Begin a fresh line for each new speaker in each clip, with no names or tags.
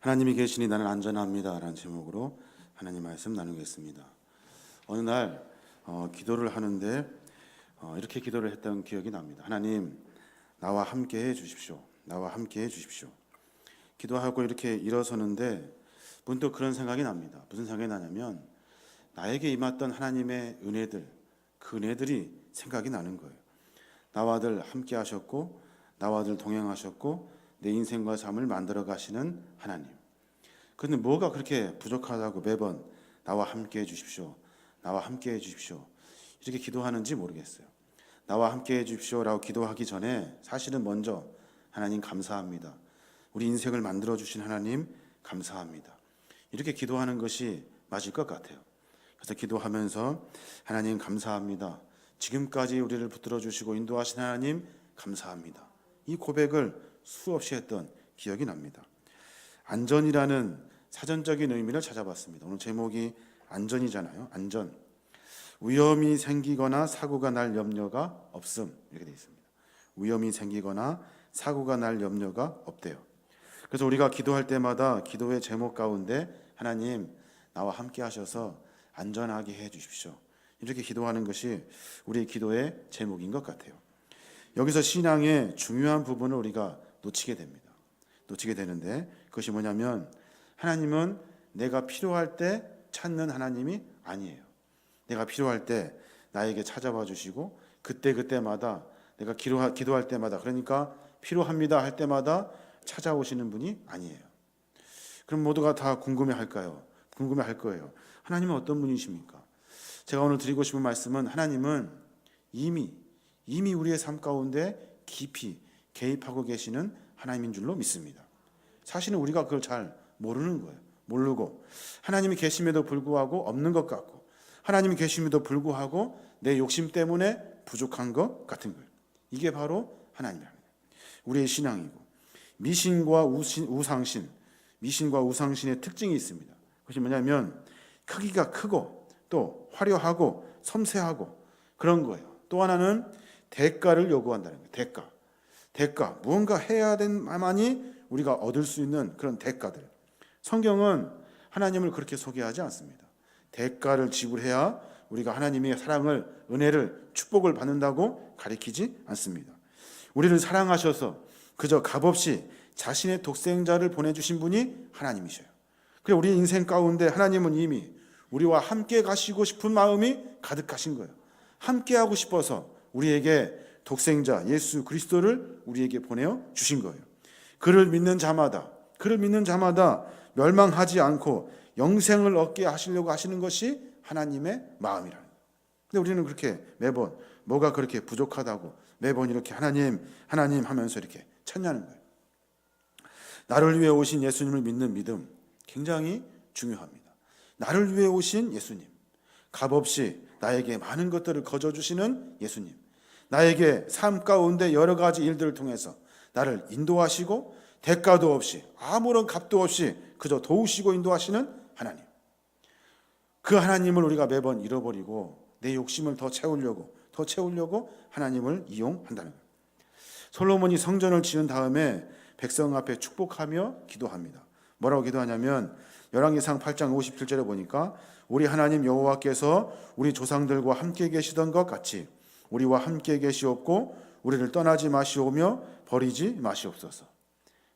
하나님이 계시니 나는 안전합니다 라는 제목으로 하나님 말씀 나누겠습니다. 어느 날 기도를 하는데 이렇게 기도를 했던 기억이 납니다. 하나님, 나와 함께 해 주십시오. 나와 함께 해 주십시오. 기도하고 이렇게 일어서는데 문득 그런 생각이 납니다. 무슨 생각이 나냐면 나에게 임했던 하나님의 은혜들, 그 은혜들이 생각이 나는 거예요. 나와들 함께 하셨고 나와들 동행하셨고 내 인생과 삶을 만들어 가시는 하나님. 그런데 뭐가 그렇게 부족하다고 매번 나와 함께 해 주십시오, 나와 함께 해 주십시오 이렇게 기도하는지 모르겠어요. 나와 함께 해 주십시오라고 기도하기 전에 사실은 먼저 하나님 감사합니다, 우리 인생을 만들어 주신 하나님 감사합니다, 이렇게 기도하는 것이 맞을 것 같아요. 그래서 기도하면서 하나님 감사합니다, 지금까지 우리를 붙들어 주시고 인도하신 하나님 감사합니다, 이 고백을 수없이 했던 기억이 납니다. 안전이라는 사전적인 의미를 찾아봤습니다. 오늘 제목이 안전이잖아요. 안전. 위험이 생기거나 사고가 날 염려가 없음, 이렇게 되어 있습니다. 위험이 생기거나 사고가 날 염려가 없대요. 그래서 우리가 기도할 때마다 기도의 제목 가운데 하나님, 나와 함께 하셔서 안전하게 해 주십시오, 이렇게 기도하는 것이 우리의 기도의 제목인 것 같아요. 여기서 신앙의 중요한 부분을 우리가 놓치게 됩니다. 놓치게 되는데 그것이 뭐냐면 하나님은 내가 필요할 때 찾는 하나님이 아니에요. 내가 필요할 때 나에게 찾아와 주시고 그때마다 내가 기도할 때마다, 그러니까 필요합니다 할 때마다 찾아오시는 분이 아니에요. 그럼 모두가 다 궁금해할까요? 궁금해할 거예요. 하나님은 어떤 분이십니까? 제가 오늘 드리고 싶은 말씀은 하나님은 이미 우리의 삶 가운데 깊이 개입하고 계시는 하나님인 줄로 믿습니다. 사실은 우리가 그걸 잘 모르는 거예요. 모르고 하나님이 계심에도 불구하고 없는 것 같고, 하나님이 계심에도 불구하고 내 욕심 때문에 부족한 것 같은 거예요. 이게 바로 하나님입니다. 우리의 신앙이고, 미신과 우상신, 미신과 우상신의 특징이 있습니다. 그것이 뭐냐면 크기가 크고 또 화려하고 섬세하고 그런 거예요. 또 하나는 대가를 요구한다는 거예요. 대가, 무언가 해야 된만이 우리가 얻을 수 있는 그런 대가들. 성경은 하나님을 그렇게 소개하지 않습니다. 대가를 지불해야 우리가 하나님의 사랑을, 은혜를, 축복을 받는다고 가리키지 않습니다. 우리를 사랑하셔서 그저 값없이 자신의 독생자를 보내주신 분이 하나님이셔요. 그래서 우리 인생 가운데 하나님은 이미 우리와 함께 가시고 싶은 마음이 가득하신 거예요. 함께 하고 싶어서 우리에게 독생자 예수 그리스도를 우리에게 보내어 주신 거예요. 그를 믿는 자마다 멸망하지 않고 영생을 얻게 하시려고 하시는 것이 하나님의 마음이라는 거예요. 근데 우리는 그렇게 매번 뭐가 그렇게 부족하다고 매번 이렇게 하나님 하면서 이렇게 찾냐는 거예요. 나를 위해 오신 예수님을 믿는 믿음 굉장히 중요합니다. 나를 위해 오신 예수님, 값없이 나에게 많은 것들을 거저주시는 예수님, 나에게 삶 가운데 여러 가지 일들을 통해서 나를 인도하시고 대가도 없이 아무런 값도 없이 그저 도우시고 인도하시는 하나님, 그 하나님을 우리가 매번 잃어버리고 내 욕심을 더 채우려고 하나님을 이용한다는 거예요. 솔로몬이 성전을 지은 다음에 백성 앞에 축복하며 기도합니다. 뭐라고 기도하냐면 열왕기상 8장 57절에 보니까 우리 하나님 여호와께서 우리 조상들과 함께 계시던 것 같이 우리와 함께 계시옵고 우리를 떠나지 마시오며 버리지 마시옵소서.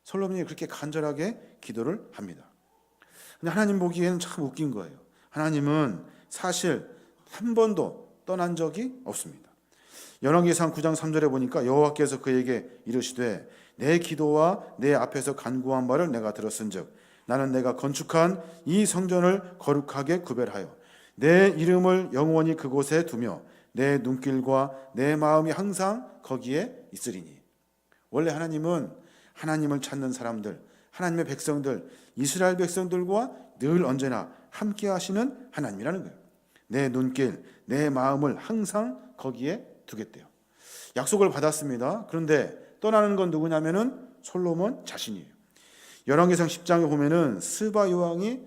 솔로몬이 그렇게 간절하게 기도를 합니다. 근데 하나님 보기에는 참 웃긴 거예요. 하나님은 사실 한 번도 떠난 적이 없습니다. 열왕기상 9장 3절에 보니까 여호와께서 그에게 이르시되 내 기도와 내 앞에서 간구한 바를 내가 들었은즉 나는 내가 건축한 이 성전을 거룩하게 구별하여 내 이름을 영원히 그곳에 두며 내 눈길과 내 마음이 항상 거기에 있으리니. 원래 하나님은 하나님을 찾는 사람들, 하나님의 백성들, 이스라엘 백성들과 늘 언제나 함께 하시는 하나님이라는 거예요. 내 눈길, 내 마음을 항상 거기에 두겠대요. 약속을 받았습니다. 그런데 떠나는 건 누구냐면은 솔로몬 자신이에요. 열왕기상 10장에 보면은 스바 여왕이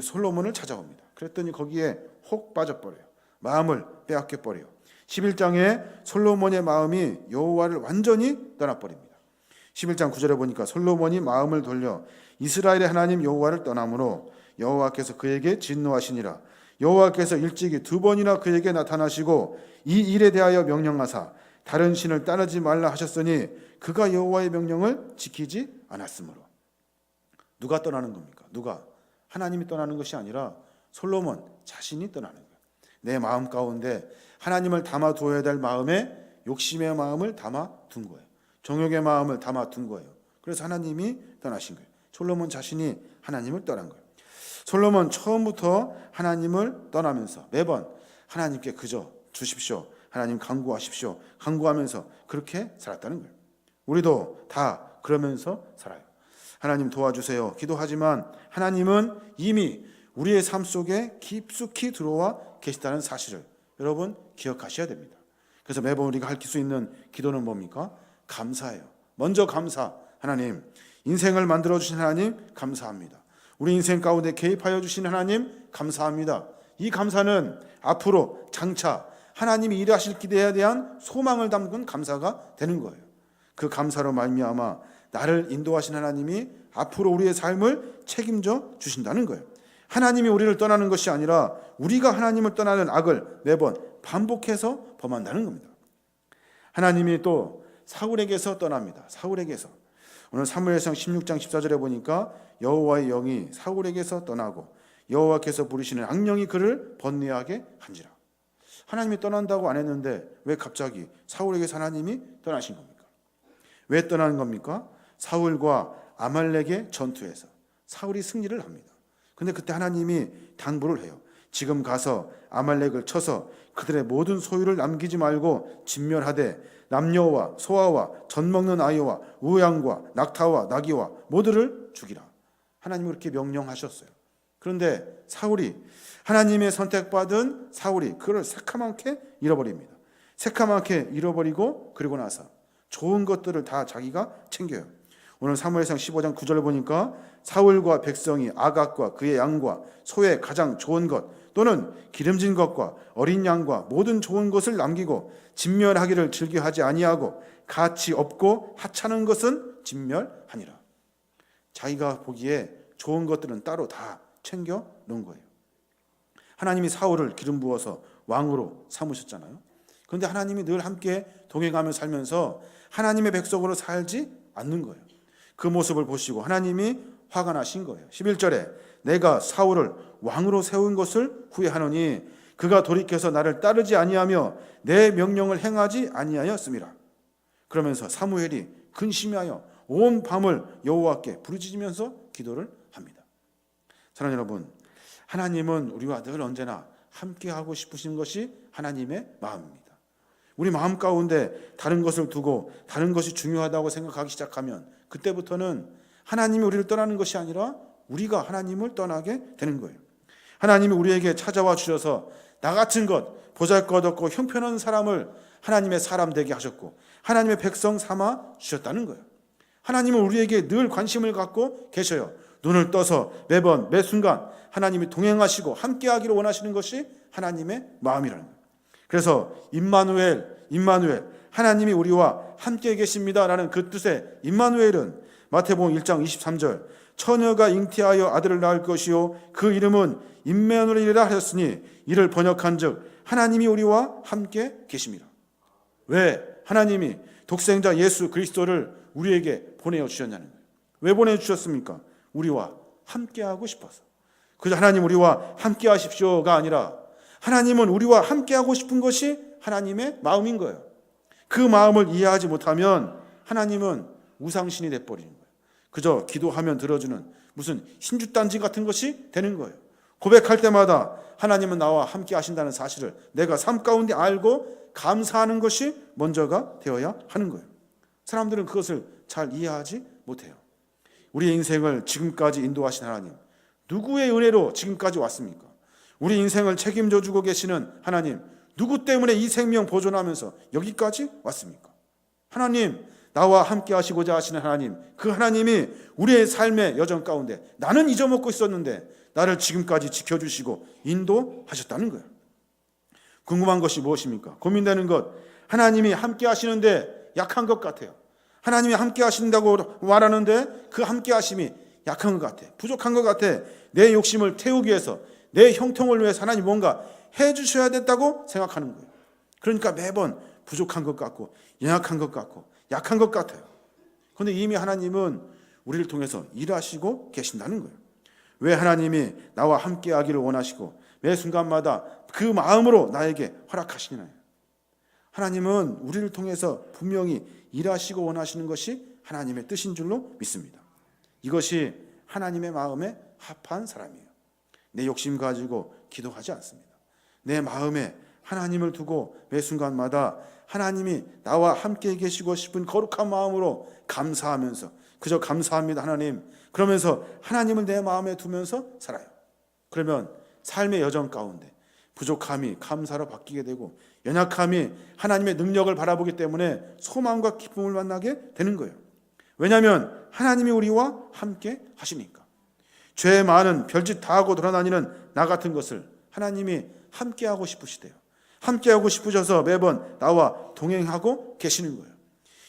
솔로몬을 찾아옵니다. 그랬더니 거기에 혹 빠져버려요. 마음을 빼앗겨 버려요. 11장에 솔로몬의 마음이 여호와를 완전히 떠나버립니다.
11장 9절에 보니까 솔로몬이 마음을 돌려 이스라엘의 하나님 여호와를 떠나므로 여호와께서 그에게 진노하시니라. 여호와께서 일찍이 2번이나 그에게 나타나시고 이 일에 대하여 명령하사 다른 신을 따르지 말라 하셨으니 그가 여호와의 명령을 지키지 않았으므로. 누가 떠나는 겁니까? 누가? 하나님이 떠나는 것이 아니라 솔로몬 자신이 떠나는 거예요. 내 마음 가운데 하나님을 담아두어야 될 마음에 욕심의 마음을 담아둔 거예요. 정욕의 마음을 담아둔 거예요. 그래서 하나님이 떠나신 거예요. 솔로몬 자신이 하나님을 떠난 거예요. 솔로몬 처음부터 하나님을 떠나면서 매번 하나님께 그저 주십시오, 하나님 간구하십시오, 간구하면서 그렇게 살았다는 거예요. 우리도 다 그러면서 살아요. 하나님 도와주세요 기도하지만 하나님은 이미 우리의 삶 속에 깊숙이 들어와 계시다는 사실을 여러분 기억하셔야 됩니다. 그래서 매번 우리가 할 수 있는 기도는 뭡니까? 감사예요. 먼저 감사. 하나님, 인생을 만들어주신 하나님 감사합니다. 우리 인생 가운데 개입하여 주신 하나님 감사합니다. 이 감사는 앞으로 장차 하나님이 일하실 기대에 대한 소망을 담은 감사가 되는 거예요. 그 감사로 말미암아 나를 인도하신 하나님이 앞으로 우리의 삶을 책임져 주신다는 거예요. 하나님이 우리를 떠나는 것이 아니라 우리가 하나님을 떠나는 악을 매번 반복해서 범한다는 겁니다. 하나님이 또 사울에게서 떠납니다. 사울에게서. 오늘 사무엘상 16장 14절에 보니까 여호와의 영이 사울에게서 떠나고 여호와께서 부르시는 악령이 그를 번뇌하게 한지라. 하나님이 떠난다고 안 했는데 왜 갑자기 사울에게서 하나님이 떠나신 겁니까? 왜 떠나는 겁니까? 사울과 아말렉의 전투에서 사울이 승리를 합니다. 근데 그때 하나님이 당부를 해요. 지금 가서 아말렉을 쳐서 그들의 모든 소유를 남기지 말고 진멸하되 남녀와 소아와 젖 먹는 아이와 우양과 낙타와 나귀와 모두를 죽이라. 하나님이 그렇게 명령하셨어요. 그런데 사울이 하나님의 선택받은 사울이 그걸 새카맣게 잃어버립니다. 새카맣게 잃어버리고 그리고 나서 좋은 것들을 다 자기가 챙겨요. 오늘 사무엘상 15장 9절을 보니까 사울과 백성이 아각과 그의 양과 소의 가장 좋은 것 또는 기름진 것과 어린 양과 모든 좋은 것을 남기고 진멸하기를 즐겨하지 아니하고 가치 없고 하찮은 것은 진멸하니라. 자기가 보기에 좋은 것들은 따로 다 챙겨 놓은 거예요. 하나님이 사울을 기름 부어서 왕으로 삼으셨잖아요. 그런데 하나님이 늘 함께 동행하며 살면서 하나님의 백성으로 살지 않는 거예요. 그 모습을 보시고 하나님이 화가 나신 거예요. 11절에 내가 사울을 왕으로 세운 것을 후회하노니 그가 돌이켜서 나를 따르지 아니하며 내 명령을 행하지 아니하였음이라. 그러면서 사무엘이 근심하여 온 밤을 여호와께 부르짖으면서 기도를 합니다. 사랑하는 여러분, 하나님은 우리와 늘 언제나 함께하고 싶으신 것이 하나님의 마음입니다. 우리 마음 가운데 다른 것을 두고 다른 것이 중요하다고 생각하기 시작하면 그때부터는 하나님이 우리를 떠나는 것이 아니라 우리가 하나님을 떠나게 되는 거예요. 하나님이 우리에게 찾아와 주셔서 나 같은 것, 보잘것없고 형편없는 사람을 하나님의 사람 되게 하셨고 하나님의 백성 삼아 주셨다는 거예요. 하나님은 우리에게 늘 관심을 갖고 계셔요. 눈을 떠서 매번 매 순간 하나님이 동행하시고 함께하기를 원하시는 것이 하나님의 마음이라는 거예요. 그래서 임마누엘 하나님이 우리와 함께 계십니다라는 그 뜻의 임마누엘은 마태복음 1장 23절 처녀가 잉태하여 아들을 낳을 것이요 그 이름은 임마누엘이라 하셨으니 이를 번역한즉 하나님이 우리와 함께 계십니다. 왜 하나님이 독생자 예수 그리스도를 우리에게 보내주셨냐는 거예요. 왜 보내주셨습니까? 우리와 함께하고 싶어서. 그저 하나님 우리와 함께 하십시오가 아니라 하나님은 우리와 함께하고 싶은 것이 하나님의 마음인 거예요. 그 마음을 이해하지 못하면 하나님은 우상신이 돼버리는 거예요. 그저 기도하면 들어주는 무슨 신주단지 같은 것이 되는 거예요. 고백할 때마다 하나님은 나와 함께 하신다는 사실을 내가 삶 가운데 알고 감사하는 것이 먼저가 되어야 하는 거예요. 사람들은 그것을 잘 이해하지 못해요. 우리의 인생을 지금까지 인도하신 하나님, 누구의 은혜로 지금까지 왔습니까? 우리 인생을 책임져 주고 계시는 하나님, 누구 때문에 이 생명 보존하면서 여기까지 왔습니까? 하나님, 나와 함께 하시고자 하시는 하나님, 그 하나님이 우리의 삶의 여정 가운데 나는 잊어먹고 있었는데 나를 지금까지 지켜주시고 인도하셨다는 거예요. 궁금한 것이 무엇입니까? 고민되는 것, 하나님이 함께 하시는데 약한 것 같아요. 하나님이 함께 하신다고 말하는데 그 함께 하심이 약한 것 같아. 부족한 것 같아. 내 욕심을 태우기 위해서, 내 형통을 위해서 하나님 뭔가 해주셔야 됐다고 생각하는 거예요. 그러니까 매번 부족한 것 같고 연약한 것 같고 약한 것 같아요. 그런데 이미 하나님은 우리를 통해서 일하시고 계신다는 거예요. 왜 하나님이 나와 함께 하기를 원하시고 매 순간마다 그 마음으로 나에게 허락하시나요? 하나님은 우리를 통해서 분명히 일하시고 원하시는 것이 하나님의 뜻인 줄로 믿습니다. 이것이 하나님의 마음에 합한 사람이에요. 내 욕심 가지고 기도하지 않습니다. 내 마음에 하나님을 두고 매 순간마다 하나님이 나와 함께 계시고 싶은 거룩한 마음으로 감사하면서 그저 감사합니다 하나님, 그러면서 하나님을 내 마음에 두면서 살아요. 그러면 삶의 여정 가운데 부족함이 감사로 바뀌게 되고 연약함이 하나님의 능력을 바라보기 때문에 소망과 기쁨을 만나게 되는 거예요. 왜냐하면 하나님이 우리와 함께 하시니까. 죄 많은 별짓 다 하고 돌아다니는 나 같은 것을 하나님이 함께하고 싶으시대요. 함께하고 싶으셔서 매번 나와 동행하고 계시는 거예요.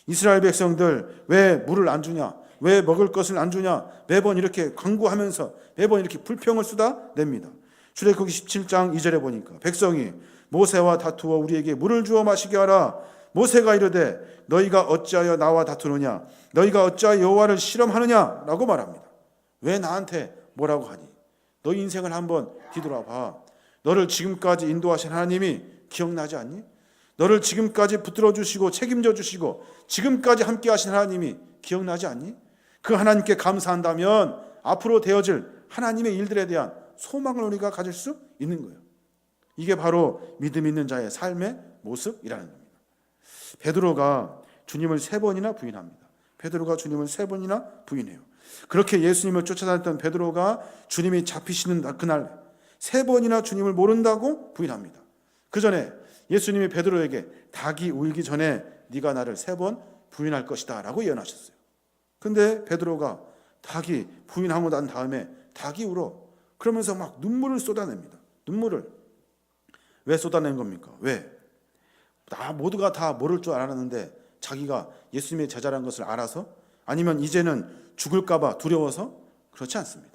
이스라엘 백성들 왜 물을 안 주냐, 왜 먹을 것을 안 주냐, 매번 이렇게 간구하면서 매번 이렇게 불평을 쏟아냅니다. 출애굽기 17장 2절에 보니까 백성이 모세와 다투어 우리에게 물을 주어 마시게 하라. 모세가 이르되 너희가 어찌하여 나와 다투느냐, 너희가 어찌하여 여호와를 실험하느냐라고 말합니다. 왜 나한테 뭐라고 하니? 너희 인생을 한번 뒤돌아봐. 너를 지금까지 인도하신 하나님이 기억나지 않니? 너를 지금까지 붙들어 주시고 책임져 주시고 지금까지 함께 하신 하나님이 기억나지 않니? 그 하나님께 감사한다면 앞으로 되어질 하나님의 일들에 대한 소망을 우리가 가질 수 있는 거예요. 이게 바로 믿음 있는 자의 삶의 모습이라는 겁니다. 베드로가 주님을 3번이나 부인합니다. 베드로가 주님을 3번이나 부인해요. 그렇게 예수님을 쫓아다녔던 베드로가 주님이 잡히시는 그날 3번이나 주님을 모른다고 부인합니다. 그 전에 예수님이 베드로에게 닭이 울기 전에 네가 나를 3번 부인할 것이다 라고 예언하셨어요. 근데 베드로가 닭이 부인하고 난 다음에 닭이 울어. 그러면서 막 눈물을 쏟아냅니다. 눈물을. 왜 쏟아낸 겁니까? 왜? 모두가 다 모를 줄 알았는데 자기가 예수님의 제자라는 것을 알아서? 아니면 이제는 죽을까 봐 두려워서? 그렇지 않습니다.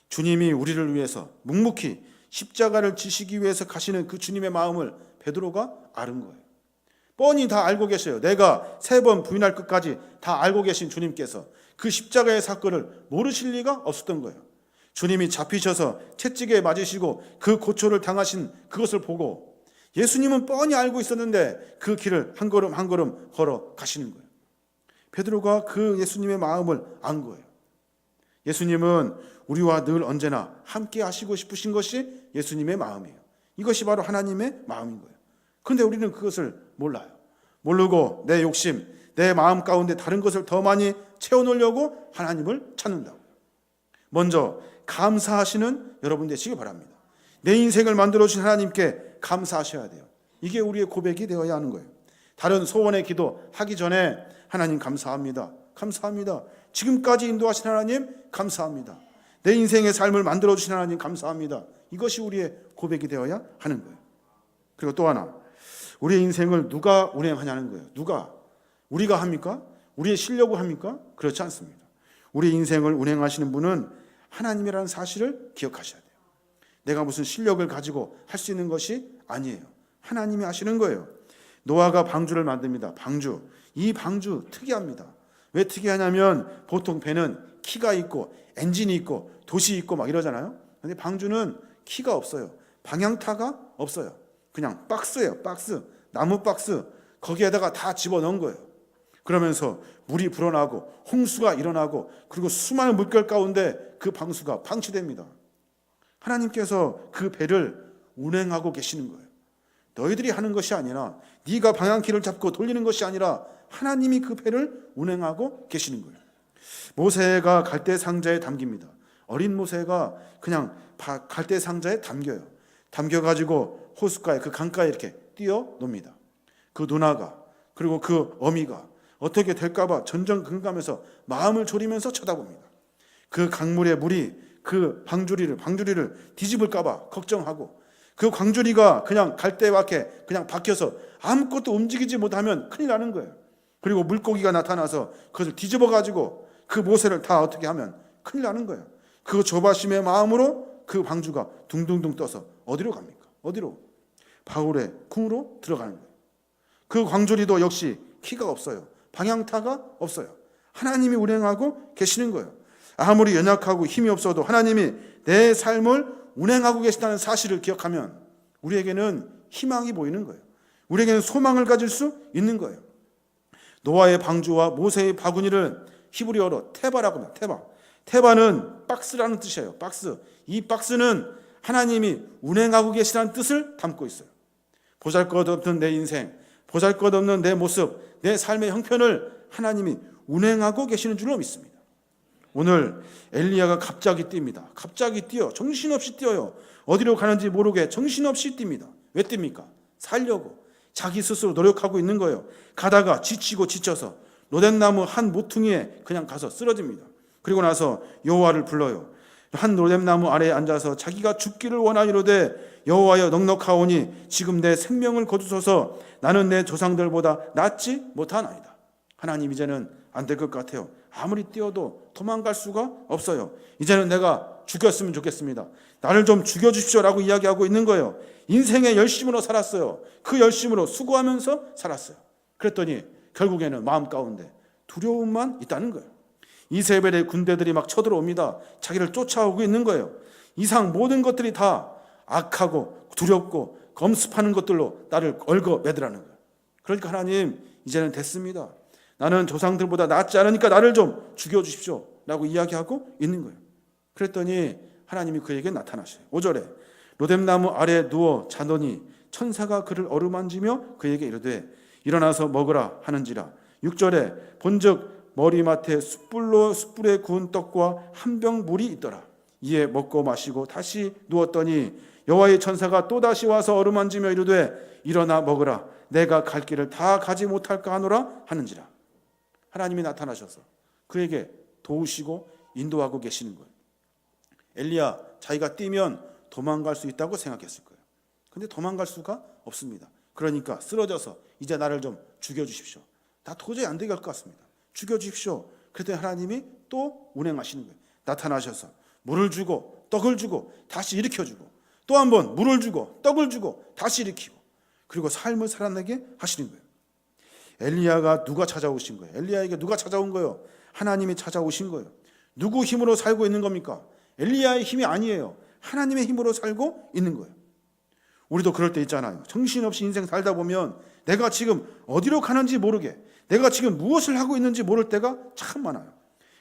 주님이 우리를 위해서 묵묵히 십자가를 지시기 위해서 가시는 그 주님의 마음을 베드로가 아는 거예요. 뻔히 다 알고 계셔요. 내가 3번 부인할 것까지 다 알고 계신 주님께서 그 십자가의 사건을 모르실 리가 없었던 거예요. 주님이 잡히셔서 채찍에 맞으시고 그 고초를 당하신 그것을 보고 예수님은 뻔히 알고 있었는데 그 길을 한 걸음 한 걸음 걸어 가시는 거예요. 베드로가 그 예수님의 마음을 안 거예요. 예수님은 우리와 늘 언제나 함께 하시고 싶으신 것이 예수님의 마음이에요. 이것이 바로 하나님의 마음인 거예요. 그런데 우리는 그것을 몰라요. 모르고 내 욕심, 내 마음 가운데 다른 것을 더 많이 채워놓으려고 하나님을 찾는다고. 먼저 감사하시는 여러분 되시기 바랍니다. 내 인생을 만들어주신 하나님께 감사하셔야 돼요. 이게 우리의 고백이 되어야 하는 거예요. 다른 소원의 기도 하기 전에 하나님 감사합니다. 감사합니다. 지금까지 인도하신 하나님 감사합니다. 내 인생의 삶을 만들어주신 하나님 감사합니다. 이것이 우리의 고백이 되어야 하는 거예요. 그리고 또 하나, 우리의 인생을 누가 운행하냐는 거예요. 누가? 우리가 합니까? 우리의 실력으로 합니까? 그렇지 않습니다. 우리 인생을 운행하시는 분은 하나님이라는 사실을 기억하셔야 돼요. 내가 무슨 실력을 가지고 할 수 있는 것이 아니에요. 하나님이 하시는 거예요. 노아가 방주를 만듭니다. 방주. 이 방주 특이합니다. 왜 특이하냐면 보통 배는 키가 있고 엔진이 있고 돛이 있고 막 이러잖아요. 근데 방주는 키가 없어요. 방향타가 없어요. 그냥 박스예요. 박스. 나무 박스. 거기에다가 다 집어넣은 거예요. 그러면서 물이 불어나고 홍수가 일어나고 그리고 수많은 물결 가운데 그 방수가 방치됩니다. 하나님께서 그 배를 운행하고 계시는 거예요. 너희들이 하는 것이 아니라, 네가 방향키를 잡고 돌리는 것이 아니라 하나님이 그 배를 운행하고 계시는 거예요. 모세가 갈대 상자에 담깁니다. 어린 모세가 그냥 갈대 상자에 담겨요. 담겨가지고 호숫가에, 그 강가에 이렇게 띄어 놓습니다. 그 누나가, 그리고 그 어미가 어떻게 될까봐 전전긍긍하면서 마음을 졸이면서 쳐다봅니다. 그 강물의 물이 그 방주리를 뒤집을까봐 걱정하고, 그 광주리가 그냥 갈대밖에 그냥 박혀서 아무것도 움직이지 못하면 큰일 나는 거예요. 그리고 물고기가 나타나서 그것을 뒤집어 가지고 그 모세를 다 어떻게 하면 큰일 나는 거예요. 그 조바심의 마음으로 그 방주가 둥둥둥 떠서 어디로 갑니까? 어디로? 바울의 궁으로 들어가는 거예요. 그 광주리도 역시 키가 없어요. 방향타가 없어요. 하나님이 운행하고 계시는 거예요. 아무리 연약하고 힘이 없어도 하나님이 내 삶을 운행하고 계시다는 사실을 기억하면 우리에게는 희망이 보이는 거예요. 우리에게는 소망을 가질 수 있는 거예요. 노아의 방주와 모세의 바구니를 히브리어로 테바라고 합니다. 테바. 테바는 박스라는 뜻이에요. 박스. 이 박스는 하나님이 운행하고 계시다는 뜻을 담고 있어요. 보잘것없는 내 인생, 보잘것없는 내 모습, 내 삶의 형편을 하나님이 운행하고 계시는 줄로 믿습니다. 오늘 엘리야가 갑자기 뜁니다. 갑자기 뛰어. 정신없이 뛰어요. 어디로 가는지 모르게 정신없이 뜁니다. 왜 뜁니까? 살려고. 자기 스스로 노력하고 있는 거예요. 가다가 지치고 지쳐서 로뎀나무 한 모퉁이에 그냥 가서 쓰러집니다. 그리고 나서 여호와를 불러요. 한 로뎀나무 아래에 앉아서 자기가 죽기를 원하이로되 여호와여 넉넉하오니 지금 내 생명을 거두소서 나는 내 조상들보다 낫지 못하나이다. 하나님 이제는 안 될 것 같아요. 아무리 뛰어도 도망갈 수가 없어요. 이제는 내가 죽였으면 좋겠습니다. 나를 좀 죽여주십시오라고 이야기하고 있는 거예요. 인생의 열심으로 살았어요. 그 열심으로 수고하면서 살았어요. 그랬더니 결국에는 마음 가운데 두려움만 있다는 거예요. 이세벨의 군대들이 막 쳐들어옵니다. 자기를 쫓아오고 있는 거예요. 이상 모든 것들이 다 악하고 두렵고 검습하는 것들로 나를 얽어매더라는 거예요. 그러니까 하나님 이제는 됐습니다. 나는 조상들보다 낫지 않으니까 나를 좀 죽여주십시오 라고 이야기하고 있는 거예요. 그랬더니 하나님이 그에게 나타나셔요. 5절에 로뎀나무 아래에 누워 자더니 천사가 그를 어루만지며 그에게 이르되 일어나서 먹으라 하는지라. 6절에 본즉 머리맡에 숯불에 구운 떡과 한 병 물이 있더라. 이에 먹고 마시고 다시 누웠더니 여호와의 천사가 또다시 와서 어루만지며 이르되 일어나 먹으라. 내가 갈 길을 다 가지 못할까 하노라 하는지라. 하나님이 나타나셔서 그에게 도우시고 인도하고 계시는 거예요. 엘리야 자기가 뛰면 도망갈 수 있다고 생각했을 거예요. 근데 도망갈 수가 없습니다. 그러니까 쓰러져서 이제 나를 좀 죽여주십시오. 나 도저히 안 되게 할 것 같습니다. 죽여주십시오. 그랬더니 하나님이 또 운행하시는 거예요. 나타나셔서 물을 주고 떡을 주고 다시 일으켜주고 또 한 번 물을 주고 떡을 주고 다시 일으키고 그리고 삶을 살아내게 하시는 거예요. 엘리야가 누가 찾아오신 거예요? 엘리야에게 누가 찾아온 거예요? 하나님이 찾아오신 거예요. 누구 힘으로 살고 있는 겁니까? 엘리야의 힘이 아니에요. 하나님의 힘으로 살고 있는 거예요. 우리도 그럴 때 있잖아요. 정신없이 인생 살다 보면 내가 지금 어디로 가는지 모르게 내가 지금 무엇을 하고 있는지 모를 때가 참 많아요.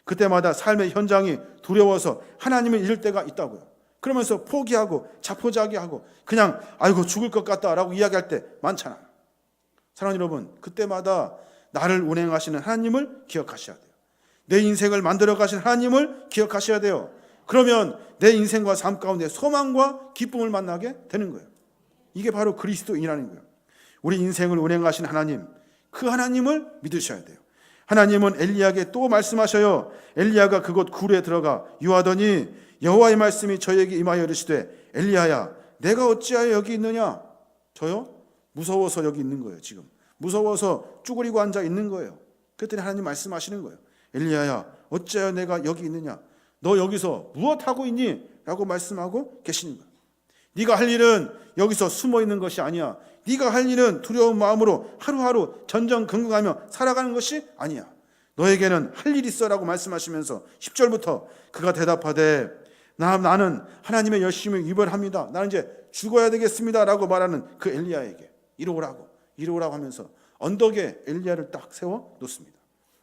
그때마다 삶의 현장이 두려워서 하나님을 잃을 때가 있다고요. 그러면서 포기하고 자포자기하고 그냥 아이고 죽을 것 같다라고 이야기할 때 많잖아요. 사랑하는 여러분, 그때마다 나를 운행하시는 하나님을 기억하셔야 돼요. 내 인생을 만들어 가신 하나님을 기억하셔야 돼요. 그러면 내 인생과 삶 가운데 소망과 기쁨을 만나게 되는 거예요. 이게 바로 그리스도인이라는 거예요. 우리 인생을 운행하신 하나님, 그 하나님을 믿으셔야 돼요. 하나님은 엘리야에게 또 말씀하셔요. 엘리야가 그곳 굴에 들어가 유하더니 여호와의 말씀이 저에게 임하여 이르시되 엘리야야 내가 어찌하여 여기 있느냐? 저요? 무서워서 여기 있는 거예요. 지금 무서워서 쭈그리고 앉아 있는 거예요. 그랬더니 하나님 말씀하시는 거예요. 엘리야야 어찌하여 내가 여기 있느냐? 너 여기서 무엇하고 있니? 라고 말씀하고 계시는 거예요. 네가 할 일은 여기서 숨어 있는 것이 아니야. 네가 할 일은 두려운 마음으로 하루하루 전전긍긍하며 살아가는 것이 아니야. 너에게는 할 일이 있어라고 말씀하시면서 10절부터 그가 대답하되 나는 하나님의 열심을 위반합니다. 나는 이제 죽어야 되겠습니다 라고 말하는 그 엘리야에게 이리오라고 하면서 언덕에 엘리야를 딱 세워 놓습니다.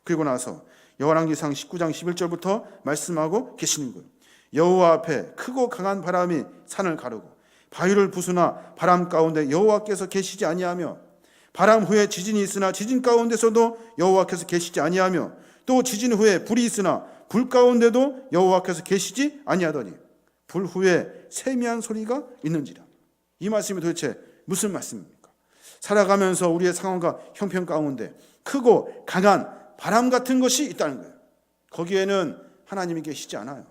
그리고 나서 여호와기상 19장 11절부터 말씀하고 계시는 거예요. 여호와 앞에 크고 강한 바람이 산을 가르고 바위를 부수나 바람 가운데 여호와께서 계시지 아니하며 바람 후에 지진이 있으나 지진 가운데서도 여호와께서 계시지 아니하며 또 지진 후에 불이 있으나 불 가운데도 여호와께서 계시지 아니하더니 불 후에 세미한 소리가 있는지라. 이 말씀이 도대체 무슨 말씀입니까? 살아가면서 우리의 상황과 형편 가운데 크고 강한 바람 같은 것이 있다는 거예요. 거기에는 하나님이 계시지 않아요.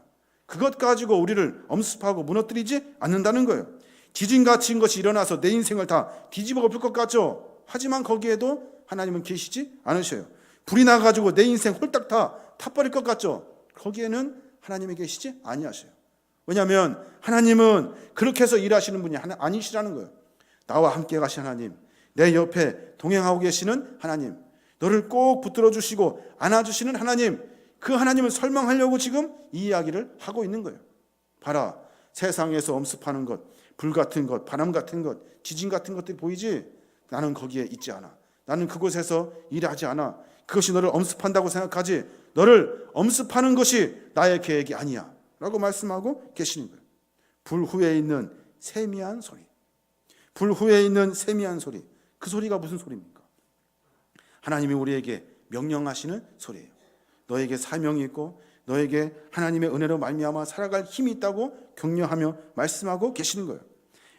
그것 가지고 우리를 엄습하고 무너뜨리지 않는다는 거예요. 지진 같은 것이 일어나서 내 인생을 다 뒤집어 엎을 것 같죠? 하지만 거기에도 하나님은 계시지 않으셔요. 불이 나가지고 내 인생 홀딱 다 타버릴 것 같죠? 거기에는 하나님이 계시지 아니하셔요. 왜냐하면 하나님은 그렇게 해서 일하시는 분이 아니시라는 거예요. 나와 함께 가신 하나님, 내 옆에 동행하고 계시는 하나님, 너를 꼭 붙들어 주시고 안아주시는 하나님, 그 하나님을 설명하려고 지금 이 이야기를 하고 있는 거예요. 봐라, 세상에서 엄습하는 것, 불 같은 것, 바람 같은 것, 지진 같은 것들이 보이지? 나는 거기에 있지 않아. 나는 그곳에서 일하지 않아. 그것이 너를 엄습한다고 생각하지, 너를 엄습하는 것이 나의 계획이 아니야 라고 말씀하고 계시는 거예요. 불 후에 있는 세미한 소리, 불 후에 있는 세미한 소리, 그 소리가 무슨 소리입니까? 하나님이 우리에게 명령하시는 소리예요. 너에게 사명이 있고 너에게 하나님의 은혜로 말미암아 살아갈 힘이 있다고 격려하며 말씀하고 계시는 거예요.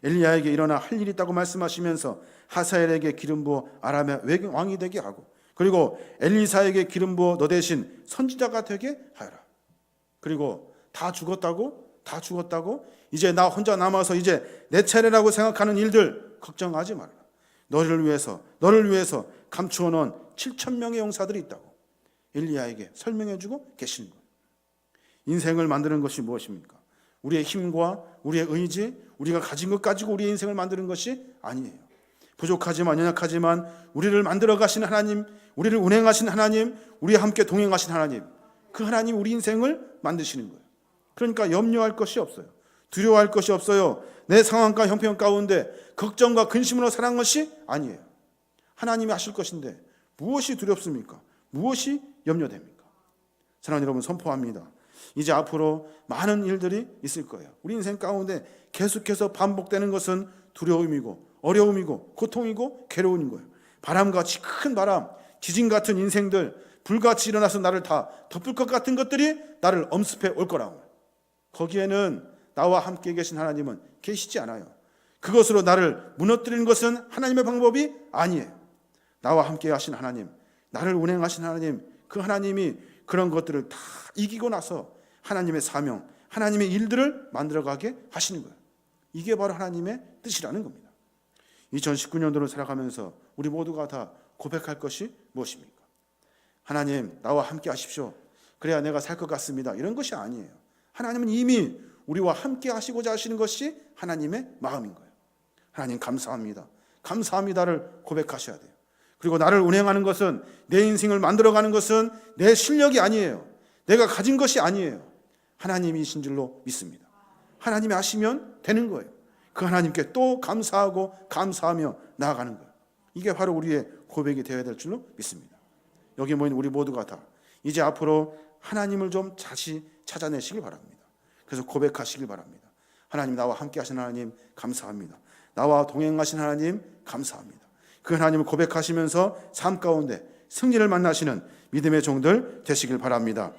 엘리야에게 일어나 할 일이 있다고 말씀하시면서 하사엘에게 기름 부어 아람의 왕이 되게 하고, 그리고 엘리사에게 기름 부어 너 대신 선지자가 되게 하여라. 그리고 다 죽었다고 이제 나 혼자 남아서 이제 내 차례라고 생각하는 일들 걱정하지 말라. 너를 위해서 감추어 놓은 7,000명의 용사들이 있다고 엘리야에게 설명해주고 계시는 거예요. 인생을 만드는 것이 무엇입니까? 우리의 힘과 우리의 의지, 우리가 가진 것 가지고 우리의 인생을 만드는 것이 아니에요. 부족하지만 연약하지만 우리를 만들어 가신 하나님, 우리를 운행하신 하나님, 우리와 함께 동행하신 하나님, 그 하나님 우리 인생을 만드시는 거예요. 그러니까 염려할 것이 없어요. 두려워할 것이 없어요. 내 상황과 형편 가운데 걱정과 근심으로 살아간 것이 아니에요. 하나님이 하실 것인데 무엇이 두렵습니까? 무엇이 염려됩니까? 사랑하는 여러분, 선포합니다. 이제 앞으로 많은 일들이 있을 거예요. 우리 인생 가운데 계속해서 반복되는 것은 두려움이고 어려움이고 고통이고 괴로움인 거예요. 바람같이 큰 바람, 지진 같은 인생들, 불같이 일어나서 나를 다 덮을 것 같은 것들이 나를 엄습해 올 거라고. 거기에는 나와 함께 계신 하나님은 계시지 않아요. 그것으로 나를 무너뜨리는 것은 하나님의 방법이 아니에요. 나와 함께 하신 하나님, 나를 운행하신 하나님, 그 하나님이 그런 것들을 다 이기고 나서 하나님의 사명, 하나님의 일들을 만들어가게 하시는 거예요. 이게 바로 하나님의 뜻이라는 겁니다. 2019년도를 살아가면서 우리 모두가 다 고백할 것이 무엇입니까? 하나님, 나와 함께 하십시오. 그래야 내가 살 것 같습니다. 이런 것이 아니에요. 하나님은 이미 우리와 함께 하시고자 하시는 것이 하나님의 마음인 거예요. 하나님 감사합니다. 감사합니다를 고백하셔야 돼요. 그리고 나를 운행하는 것은, 내 인생을 만들어가는 것은 내 실력이 아니에요. 내가 가진 것이 아니에요. 하나님이신 줄로 믿습니다. 하나님이 하시면 되는 거예요. 그 하나님께 또 감사하며 나아가는 거예요. 이게 바로 우리의 고백이 되어야 될 줄로 믿습니다. 여기 모인 우리 모두가 다 이제 앞으로 하나님을 좀 다시 찾아내시길 바랍니다. 그래서 고백하시길 바랍니다. 하나님, 나와 함께 하신 하나님 감사합니다. 나와 동행하신 하나님 감사합니다. 그 하나님을 고백하시면서 삶 가운데 승리를 만나시는 믿음의 종들 되시길 바랍니다.